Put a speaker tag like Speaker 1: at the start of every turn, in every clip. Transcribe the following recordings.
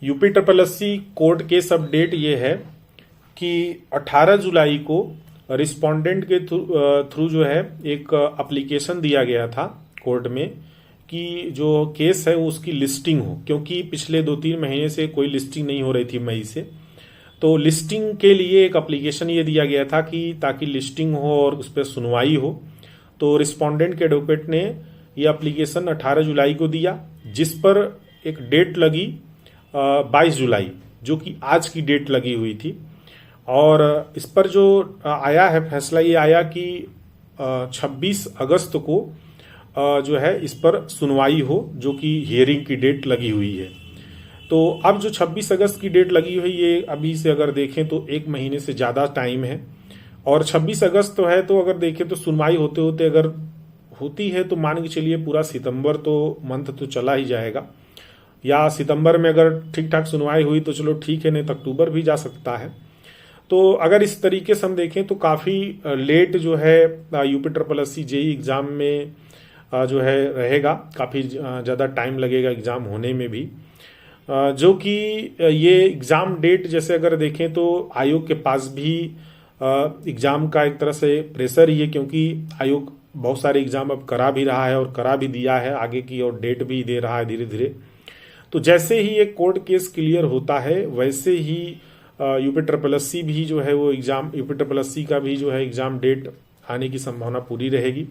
Speaker 1: UP triple SC court case update ये है कि 18 जुलाई को रिस्पोंडेंट के थ्रू जो है एक एप्लीकेशन दिया गया था कोर्ट में कि जो केस है वो उसकी लिस्टिंग हो, क्योंकि पिछले 2-3 महीने से कोई लिस्टिंग नहीं हो रही थी मई से। तो लिस्टिंग के लिए एक एप्लीकेशन ये दिया गया था कि ताकि लिस्टिंग हो और उस पर सुनवाई हो। तो रिस्पोंडेंट के एडवोकेट ने ये एप्लीकेशन 18 जुलाई को दिया, जिस पर एक डेट लगी 22 जुलाई, जो कि आज की डेट लगी हुई थी। और इस पर जो आया है फैसला, ये आया कि 26 अगस्त को जो है इस पर सुनवाई हो, जो कि हियरिंग की डेट लगी हुई है। तो अब जो 26 अगस्त की डेट लगी हुई, ये अभी से अगर देखें तो 1 महीने से ज़्यादा टाइम है। और 26 अगस्त तो है, तो अगर देखें तो सुनवाई होते होते अगर होती है तो मान के चलिए पूरा सितंबर तो मंथ तो चला ही जाएगा, या सितंबर में अगर ठीक ठाक सुनवाई हुई तो चलो ठीक है, नहीं तो अक्टूबर भी जा सकता है। तो अगर इस तरीके से हम देखें तो काफ़ी लेट जो है UP triple SC JE exam में जो है रहेगा, काफ़ी ज़्यादा टाइम लगेगा एग्ज़ाम होने में भी। जो कि ये एग्ज़ाम डेट जैसे अगर देखें तो आयोग के पास भी एग्ज़ाम का एक तरह से प्रेशर ही है, क्योंकि आयोग बहुत सारे एग्ज़ाम अब करा भी रहा है और करा भी दिया है आगे की, और डेट भी दे रहा है धीरे धीरे। तो जैसे ही एक कोर्ट केस क्लियर होता है वैसे ही यूपी ट्रिपल एससी भी जो है वो एग्ज़ाम, यूपी ट्रिपल एससी का भी जो है एग्ज़ाम डेट आने की संभावना पूरी रहेगी।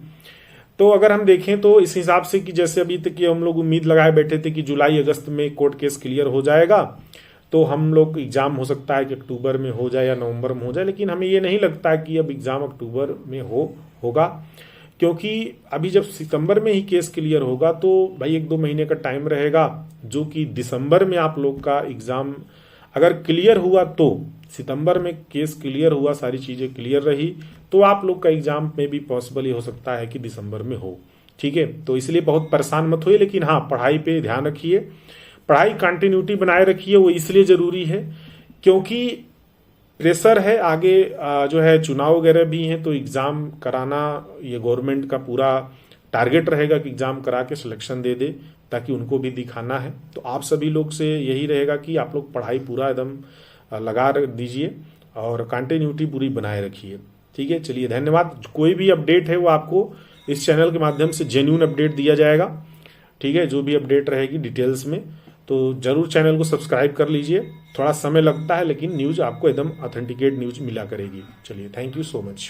Speaker 1: तो अगर हम देखें तो इस हिसाब से कि जैसे अभी तक कि हम लोग उम्मीद लगाए बैठे थे कि जुलाई अगस्त में कोर्ट केस क्लियर हो जाएगा, तो हम लोग एग्ज़ाम हो सकता है कि अक्टूबर में हो जाए या नवंबर में हो जाए, लेकिन हमें ये नहीं लगता कि अब एग्ज़ाम अक्टूबर में होगा, क्योंकि अभी जब सितंबर में ही केस क्लियर होगा तो भाई 1-2 महीने का टाइम रहेगा, जो कि दिसंबर में आप लोग का एग्ज़ाम अगर क्लियर हुआ, तो सितंबर में केस क्लियर हुआ, सारी चीज़ें क्लियर रही, तो आप लोग का एग्ज़ाम में भी पॉसिबल ही हो सकता है कि दिसंबर में हो। ठीक है, तो इसलिए बहुत परेशान मत होइए, लेकिन हाँ पढ़ाई पे ध्यान रखिए, पढ़ाई कंटिन्यूटी बनाए रखिए। वो इसलिए ज़रूरी है क्योंकि प्रेशर है आगे, जो है चुनाव वगैरह भी हैं, तो एग्ज़ाम कराना ये गवर्नमेंट का पूरा टारगेट रहेगा कि एग्ज़ाम करा के सिलेक्शन दे दे, ताकि उनको भी दिखाना है। तो आप सभी लोग से यही रहेगा कि आप लोग पढ़ाई पूरा एकदम लगा दीजिए और कंटिन्यूटी पूरी बनाए रखिए। ठीक है, चलिए धन्यवाद। कोई भी अपडेट है वो आपको इस चैनल के माध्यम से जेन्युइन अपडेट दिया जाएगा। ठीक है, जो भी अपडेट रहेगी डिटेल्स में, तो जरूर चैनल को सब्सक्राइब कर लीजिए। थोड़ा समय लगता है लेकिन न्यूज़ आपको एकदम ऑथेंटिकेट न्यूज़ मिला करेगी। चलिए, थैंक यू सो मच।